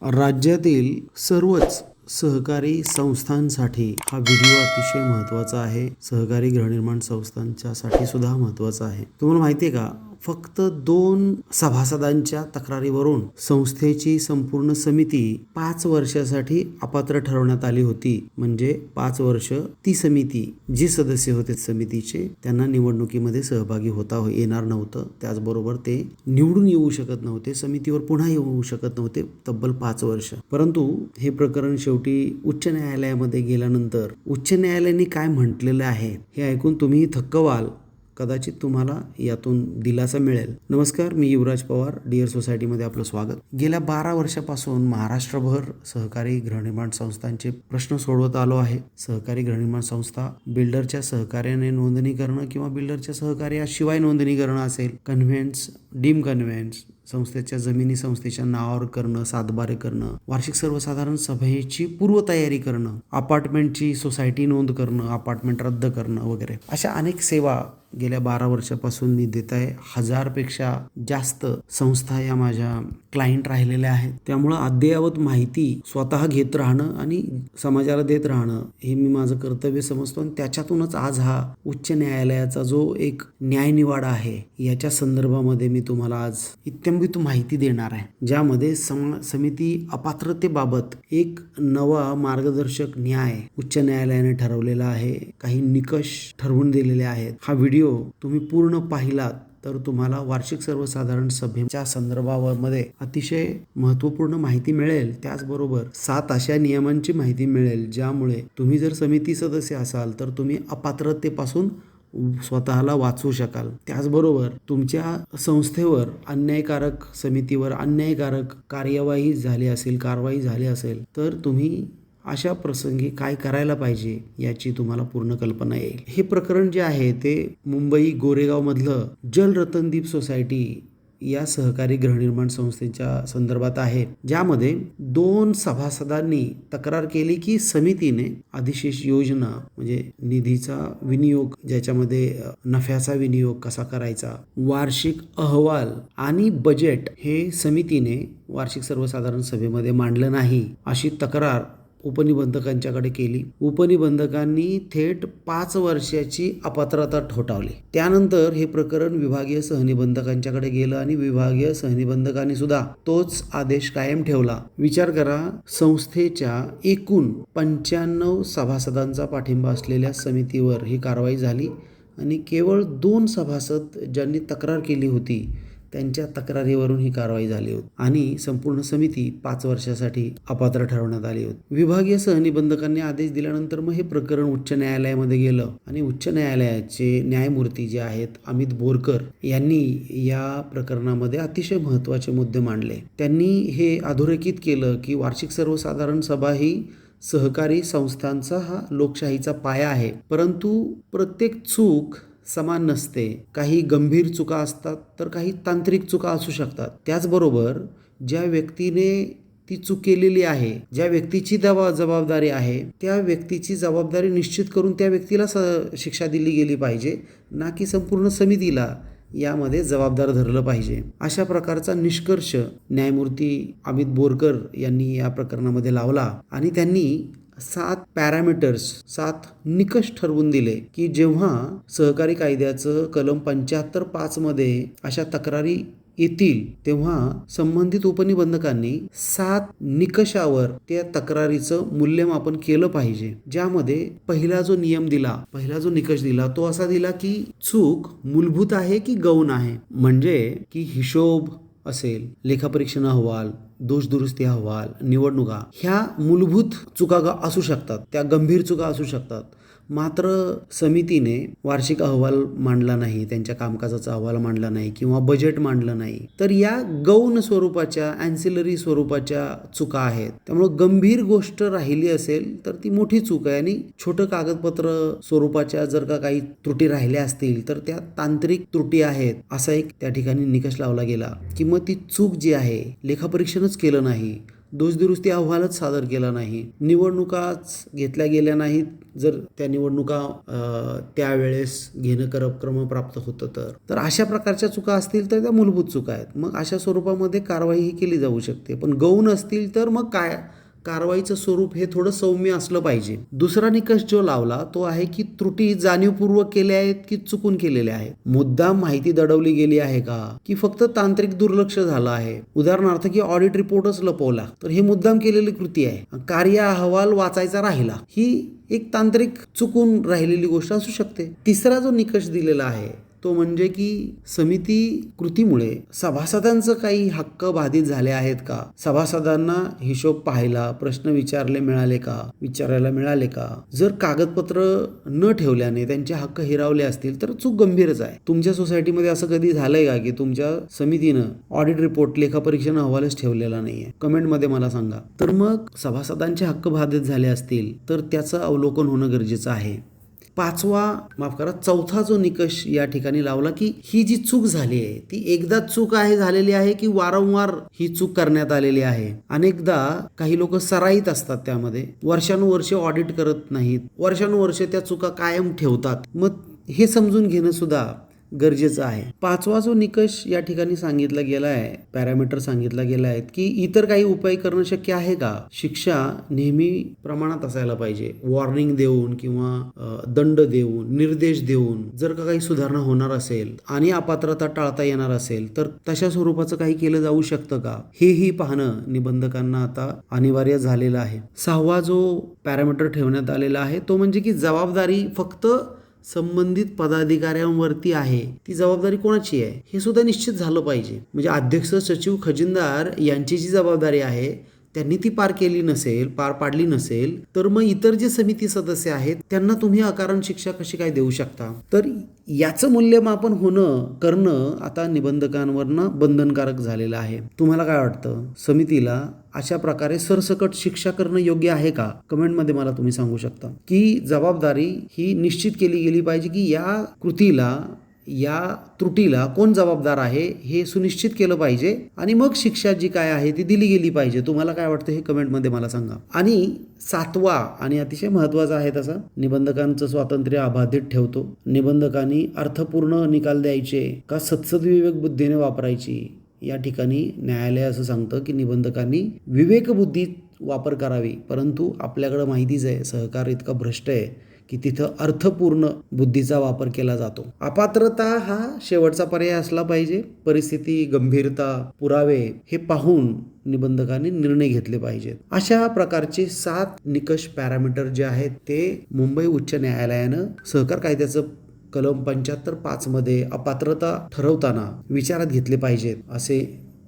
राज्यातील सर्वच सहकारी संस्थांसाठी हा व्हिडिओ अतिशय महत्त्वाचा आहे. सहकारी गृहनिर्माण संस्थांच्यासाठी सुद्धा महत्त्वाचा आहे. तुम्हाला माहिती आहे का, फक्त 2 सभासदांच्या तक्रारीवरून संस्थेची संपूर्ण समिती 5 वर्षासाठी अपात्र ठरवण्यात आली होती. म्हणजे 5 वर्ष ती समिती, जी सदस्य होते समितीचे, त्यांना निवडणुकीमध्ये सहभागी होता येणार नव्हतं. त्याचबरोबर ते निवडून येऊ शकत नव्हते, समितीवर पुन्हा येऊ शकत नव्हते तब्बल 5 वर्ष. परंतु हे प्रकरण शेवटी उच्च न्यायालयामध्ये गेल्यानंतर उच्च न्यायालयाने काय म्हटलेलं आहे हे ऐकून तुम्ही थक्क व्हाल. कदाचित तुम्हाला यातून दिलासा मिळेल. नमस्कार, मी युवराज पवार, डिअर सोसायटीमध्ये आपलं स्वागत. गेल्या 12 वर्षापासून महाराष्ट्रभर सहकारी गृहनिर्माण संस्थांचे प्रश्न सोडवत आलो आहे. सहकारी गृहनिर्माण संस्था बिल्डरच्या सहकार्याने नोंदणी करणं किंवा बिल्डरच्या सहकार्याशिवाय नोंदणी करणं असेल, कन्व्हेन्स, डीम कन्व्हेन्स, संस्थेच्या जमिनी संस्थेच्या नावावर करणं, सातबारे करणं, वार्षिक सर्वसाधारण सभेची पूर्वतयारी करणं, अपार्टमेंटची सोसायटी नोंद करणं, अपार्टमेंट रद्द करणं वगैरे, अशा अनेक सेवा गेल्या 12 वर्षापासून मी देत आहे. 1000पेक्षा जास्त संस्था या माझ्या क्लायंट राहिलेल्या आहेत. त्यामुळं अद्ययावत माहिती स्वतः घेत राहणं आणि समाजाला देत राहणं हे मी माझं कर्तव्य समजतो. आणि त्याच्यातूनच आज हा उच्च न्यायालयाचा जो एक न्यायनिवाडा आहे, याच्या संदर्भामध्ये मी तुम्हाला आज इत्यंभूत माहिती देणार आहे, ज्यामध्ये समिती अपात्रतेबाबत एक नवा मार्गदर्शक न्याय उच्च न्यायालयाने ठरवलेला आहे. काही निकष ठरवून दिलेले आहेत. हा व्हिडिओ तुम्ही पूर्ण पाहिलात तर तुम्हाला वार्षिक सर्वसाधारण सभेच्या संदर्भामध्ये अतिशय महत्त्वपूर्ण माहिती मिळेल. त्याचबरोबर 7 अशा नियमांची माहिती मिळेल, ज्यामुळे तुम्ही जर समिती सदस्य असाल तर तुम्ही अपात्रतेपासून स्वतःला वाचवू शकाल. त्याचबरोबर तुमच्या संस्थेवर अन्यायकारक, समितीवर अन्यायकारक कारवाई झाली असेल तर तुम्ही अशा प्रसंगी काय करायला पाहिजे याची तुम्हाला पूर्ण कल्पना येईल. हे प्रकरण जे आहे ते मुंबई गोरेगाव मधलं जलरतनदीप सोसायटी या सहकारी गृहनिर्माण संस्थेच्या संदर्भात आहे, ज्यामध्ये 2 सभासदांनी तक्रार केली की समितीने अधिशेष योजना म्हणजे निधीचा विनियोग, ज्याच्यामध्ये नफ्याचा विनियोग कसा करायचा, वार्षिक अहवाल आणि बजेट हे समितीने वार्षिक सर्वसाधारण सभेमध्ये मांडलं नाही, अशी तक्रार उपनिबंधकांच्याकडे केली. उपनिबंधकांनी थेट 5 वर्षाची अपात्रता ठोठावली. त्यानंतर हे प्रकरण विभागीय सहनिबंधकांच्याकडे गेलं आणि विभागीय सहनिबंधकांनी सुद्धा तोच आदेश कायम ठेवला. विचार करा, संस्थेच्या एकूण 95 सभासदांचा पाठिंबा असलेल्या समितीवर ही कारवाई झाली आणि केवळ 2 सभासद ज्यांनी तक्रार केली होती त्यांच्या तक्रारीवरून ही कारवाई झाली होती आणि संपूर्ण समिती 5 वर्षासाठी अपात्र ठरवण्यात आली होती. विभागीय सहनिबंधकांनी आदेश दिल्यानंतर मग हे प्रकरण उच्च न्यायालयामध्ये गेलं आणि उच्च न्यायालयाचे न्यायमूर्ती जे आहेत अमित बोरकर यांनी या प्रकरणामध्ये अतिशय महत्त्वाचे मुद्दे मांडले. त्यांनी हे अधोरेखित केलं की वार्षिक सर्वसाधारण सभा ही सहकारी संस्थांचा हा लोकशाहीचा पाया आहे, परंतु प्रत्येक चूक समान नसते. काही गंभीर चुका असतात तर काही तांत्रिक चुका असू शकतात. त्याचबरोबर ज्या व्यक्तीने ती चूक केलेली आहे, ज्या व्यक्तीची जबाबदारी आहे, त्या व्यक्तीची जबाबदारी निश्चित करून त्या व्यक्तीला शिक्षा दिली गेली पाहिजे, ना की संपूर्ण समितीला यामध्ये जबाबदार धरलं पाहिजे. अशा प्रकारचा निष्कर्ष न्यायमूर्ती अमित बोरकर यांनी या प्रकरणामध्ये लावला आणि त्यांनी 7 पॅरामीटर्स, 7 निकष ठरवून दिले की जेव्हा सहकारी कायद्याचं कलम 75(5) मध्ये अशा तक्रारी येतील तेव्हा संबंधित उपनिबंधकांनी 7 निकषावर त्या तक्रारीचं मूल्यमापन केलं पाहिजे. ज्यामध्ये पहिला जो निकष दिला तो असा दिला की चूक मूलभूत आहे की गौण आहे. म्हणजे की हिशोब असेल, लेखापरीक्षण अहवाल, दोष दुरुस्ती अहवाल, निवडणुका, ह्या मूलभूत चुका असू शकतात, त्या गंभीर चुका असू शकतात. मात्र समितीने वार्षिक अहवाल मांडला नाही, त्यांच्या कामकाजाचा अहवाल मांडला नाही किंवा बजेट मांडलं नाही, तर या गौण स्वरूपाच्या, ॲन्सिलरी स्वरूपाच्या चुका आहेत. त्यामुळे गंभीर गोष्ट राहिली असेल तर ती मोठी चूक आहे आणि छोटं कागदपत्र स्वरूपाच्या जर का काही त्रुटी राहिल्या असतील तर त्या तांत्रिक त्रुटी आहेत, असा एक त्या ठिकाणी निकष लावला गेला की मग ती चूक जी आहे, लेखापरीक्षणच केलं नाही, दोषदुरुस्ती अहवालच सादर केला नाही, निवडणुकाच घेतल्या गेल्या नाहीत, जर त्या निवडणुका त्यावेळेस घेणं क्रमप्राप्त होतं तर अशा प्रकारच्या चुका असतील तर त्या मूलभूत चुका आहेत. मग अशा स्वरूपामध्ये कारवाई ही केली जाऊ शकते. पण गौण असतील तर मग काय कारवाईचं स्वरूप हे थोडं सौम्य असलं पाहिजे. दुसरा निकष जो लावला तो आहे की त्रुटी जाणीवपूर्वक केल्या आहेत की चुकून केलेल्या आहेत. मुद्दाम माहिती दडवली गेली आहे का की फक्त तांत्रिक दुर्लक्ष झालं आहे. उदाहरणार्थ की ऑडिट रिपोर्टच लपवला तर ही मुद्दाम केलेली कृती आहे. कार्य अहवाल वाचायचा राहिला ही एक तांत्रिक चुकून राहिलेली गोष्ट असू शकते. तिसरा जो निकष दिलेला आहे तो म्हणजे की समिती कृतीमुळे सभासदांचं काही हक्क बाधित झाले आहेत का, सभासदांना हिशोब पाहायला प्रश्न विचारायला मिळाले का, जर कागदपत्र न ठेवल्याने त्यांचे हक्क हिरावले असतील तर चूक गंभीरच आहे. तुमच्या सोसायटीमध्ये असं कधी झालंय का की तुमच्या समितीनं ऑडिट रिपोर्ट लेखापरीक्षण अहवालच ठेवलेला नाहीये? कमेंटमध्ये मला सांगा. तर मग सभासदांचे हक्क बाधित झाले असतील तर त्याचं अवलोकन होणं गरजेचं आहे. चौथा जो निकष या ठिकाणी लावला की ही जी चूक झाली आहे ती एकदाच चूक झालेली आहे की वारंवार ही चूक करण्यात आलेली आहे. अनेकदा काही लोक सराईत असतात, त्यामध्ये वर्षानुवर्षे ऑडिट करत नाहीत, वर्षानुवर्षे त्या चुका कायम ठेवतात. मग हे समजून घेणं सुद्धा गरजेचं आहे. पाचवा जो निकष या ठिकाणी सांगितला गेला आहे, पॅरामीटर सांगितला गेला आहे की इतर काही उपाय करणं शक्य आहे का. शिक्षा नेहमी प्रमाणात असायला पाहिजे. वॉर्निंग देऊन किंवा दंड देऊन, निर्देश देऊन जर का काही सुधारणा होणार असेल आणि अपात्रता टाळता येणार असेल तर तशा स्वरूपाचं काही केलं जाऊ शकतं का, हेही पाहणं निबंधकांना आता अनिवार्य झालेलं आहे. सहावा जो पॅरामीटर ठेवण्यात आलेला आहे तो म्हणजे की जबाबदारी फक्त संबंधित पदाधिकाऱ्यांवरती आहे. ती जबाबदारी कोणाची आहे हे सुद्धा निश्चित झालं पाहिजे. म्हणजे अध्यक्ष, सचिव, खजिनदार यांची जी जबाबदारी आहे त्यांनी ती पार पाडली नसेल तर मग इतर जे समिती सदस्य आहेत त्यांना तुम्ही अकारण शिक्षा कशी काय देऊ शकता. तर याचं मूल्यमापन करणं आता निबंधकांवरनं बंधनकारक झालेलं आहे. तुम्हाला काय वाटतं, समितीला अशा प्रकारे सरसकट शिक्षा करणं योग्य आहे का? कमेंटमध्ये मला तुम्ही सांगू शकता. की जबाबदारी ही निश्चित केली गेली पाहिजे की या कृतीला, या त्रुटीला कोण जबाबदार आहे हे सुनिश्चित केलं पाहिजे आणि मग शिक्षा जी काय आहे ती दिली गेली पाहिजे. तुम्हाला काय वाटतं हे कमेंटमध्ये मला सांगा. आणि सातवा आणि अतिशय महत्त्वाचा आहे तसा, निबंधकांचं स्वातंत्र्य अबाधित ठेवतो. निबंधकांनी अर्थपूर्ण निकाल द्यायचे का सत्सद्विवेक बुद्धीने वापरायची. या ठिकाणी न्यायालय असं सांगतं की निबंधकांनी विवेकबुद्धी वापर करावी, परंतु आपल्याकडं माहितीच आहे सहकार इतका भ्रष्ट आहे की तिथं अर्थपूर्ण बुद्धीचा वापर केला जातो. अपात्रता हा शेवटचा पर्याय असला पाहिजे. परिस्थिती, गंभीरता, पुरावे हे पाहून निबंधकांनी निर्णय घेतले पाहिजेत. अशा प्रकारचे 7 निकष पॅरामीटर जे आहेत ते मुंबई उच्च न्यायालयानं सहकार कायद्याचं कलम 75(5) मध्ये अपात्रता ठरवताना विचारात घेतले पाहिजेत असे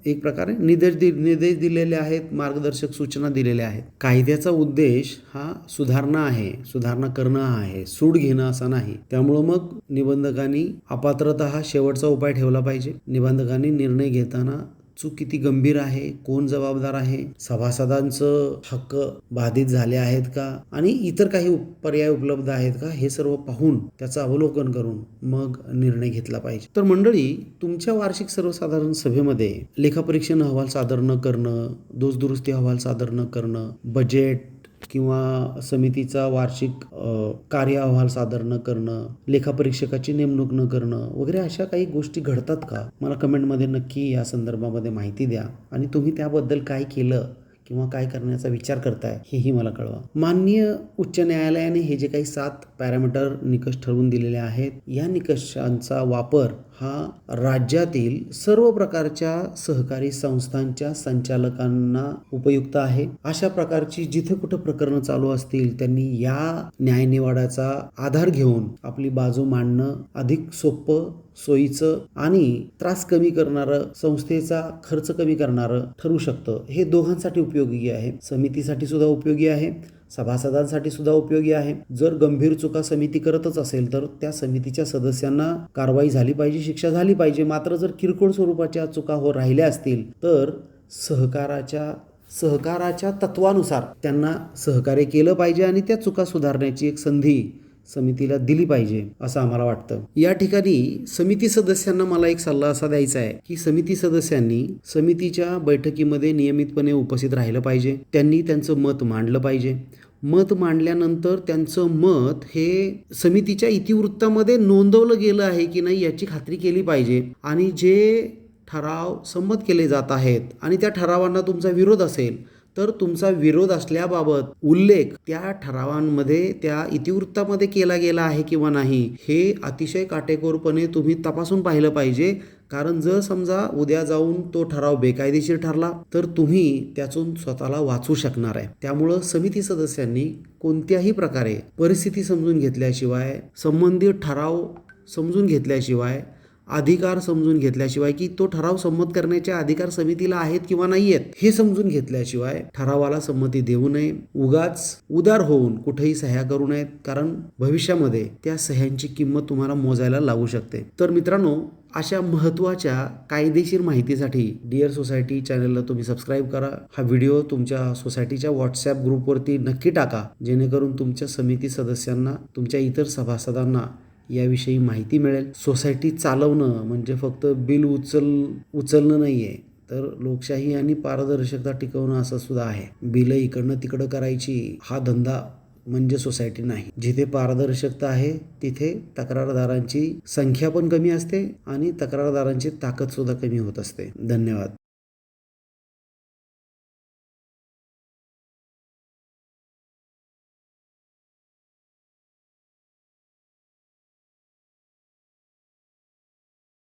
एक प्रकारे निर्देश दिलेले आहेत, मार्गदर्शक सूचना दिलेल्या आहेत. कायद्याचा उद्देश हा सुधारणा करणं आहे, सूड घेणं असा नाही. त्यामुळं मग निबंधकांनी अपात्रता हा शेवटचा उपाय ठेवला पाहिजे. निबंधकांनी निर्णय घेताना चूक किती गंभीर आहे, कोण जबाबदार आहे, सभासदांचं हक्क बाधित झाले आहेत का आणि इतर काही पर्याय उपलब्ध आहेत का हे सर्व पाहून त्याचं अवलोकन करून मग निर्णय घेतला पाहिजे. तर मंडळी, तुमच्या वार्षिक सर्वसाधारण सभेमध्ये लेखापरीक्षण अहवाल सादर न करणं, दोषदुरुस्ती अहवाल सादर न करणं, बजेट किंवा समितीचा वार्षिक कार्य अहवाल सादर न करणं, लेखापरीक्षकाची नेमणूक न करणं वगैरे अशा काही गोष्टी घडतात का? मला कमेंटमध्ये नक्की या संदर्भामध्ये माहिती द्या आणि तुम्ही त्याबद्दल काय केलं किंवा काय करण्याचा विचार करताय हेही मला कळवा. माननीय उच्च न्यायालयाने हे जे काही 7 पॅरामीटर निकष ठरवून दिलेले आहेत या निकषांचा वापर हा राज्यातील सर्व प्रकारच्या सहकारी संस्थांच्या संचालकांना उपयुक्त आहे. अशा प्रकारची जिथे कुठे प्रकरणं चालू असतील त्यांनी या न्यायनिवाड्याचा आधार घेऊन आपली बाजू मांडणं अधिक सोपं, सोयीचं आणि त्रास कमी करणारं, संस्थेचा खर्च कमी करणारं ठरू शकतं. हे दोघांसाठी उपयोगी आहे. समितीसाठी सुद्धा उपयोगी आहे, सभासदांसाठी सुद्धा उपयोगी आहे. जर गंभीर चुका समिती करतच असेल तर त्या समितीच्या सदस्यांना कारवाई झाली पाहिजे, शिक्षा झाली पाहिजे. मात्र जर किरकोळ स्वरूपाच्या चुका राहिल्या असतील तर सहकाराच्या तत्वानुसार त्यांना सहकार्य केलं पाहिजे आणि त्या चुका सुधारण्याची एक संधी समितीला दिली पाहिजे असं आम्हाला वाटतं. या ठिकाणी समिती सदस्यांना मला एक सल्ला असा द्यायचा आहे की समिती सदस्यांनी समितीच्या बैठकीमध्ये नियमितपणे उपस्थित राहिलं पाहिजे. त्यांनी त्यांचं मत मांडलं पाहिजे. मत मांडल्यानंतर त्यांचं मत हे समितीच्या इतिवृत्तामध्ये नोंदवलं गेलं आहे की नाही याची खात्री केली पाहिजे. आणि जे ठराव संमत केले जात आहेत आणि त्या ठरावांना तुमचा विरोध असेल तर तुमचा विरोध असल्याबाबत उल्लेख त्या ठरावांमध्ये त्या इतिवृत्तामध्ये केला गेला आहे किंवा नाही हे अतिशय काटेकोरपणे तुम्ही तपासून पाहिलं पाहिजे. कारण जर समजा उद्या जाऊन तो ठराव बेकायदेशीर ठरला तर तुम्ही त्यातून स्वतःला वाचू शकणार आहे. त्यामुळं समिती सदस्यांनी कोणत्याही प्रकारे परिस्थिती समजून घेतल्याशिवाय, संबंधित ठराव समजून घेतल्याशिवाय, अधिकार समजून घेतल्याशिवाय की तो ठराव संमत करण्याचे अधिकार समितीला आहेत किंवा नाही आहेत हे समजून घेतल्याशिवाय ठरावाला संमती देऊ नये. उगाच उदार होऊन कुठेही सह्या करू नयेत, कारण भविष्यामध्ये त्या सह्यांची किंमत तुम्हाला मोजायला लागू शकते. तर मित्रांनो, अशा महत्त्वाच्या कायदेशीर माहितीसाठी डिअर सोसायटी चॅनलला तुम्ही सबस्क्राईब करा. हा व्हिडिओ तुमच्या सोसायटीच्या व्हॉट्सॲप ग्रुपवरती नक्की टाका, जेणेकरून तुमच्या समिती सदस्यांना, तुमच्या इतर सभासदांना याविषयी माहिती मिळेल. सोसायटी चालवणं म्हणजे फक्त बिल उचलणं नाही आहे, तर लोकशाही आणि पारदर्शकता टिकवणं असं सुद्धा आहे. बिलं इकडनं तिकडं करायची हा धंदा म्हणजे सोसायटी नाही. जिथे पारदर्शकता आहे तिथे तक्रारदारांची संख्या पण कमी असते आणि तक्रारदारांची ताकद सुद्धा कमी होत असते. धन्यवाद.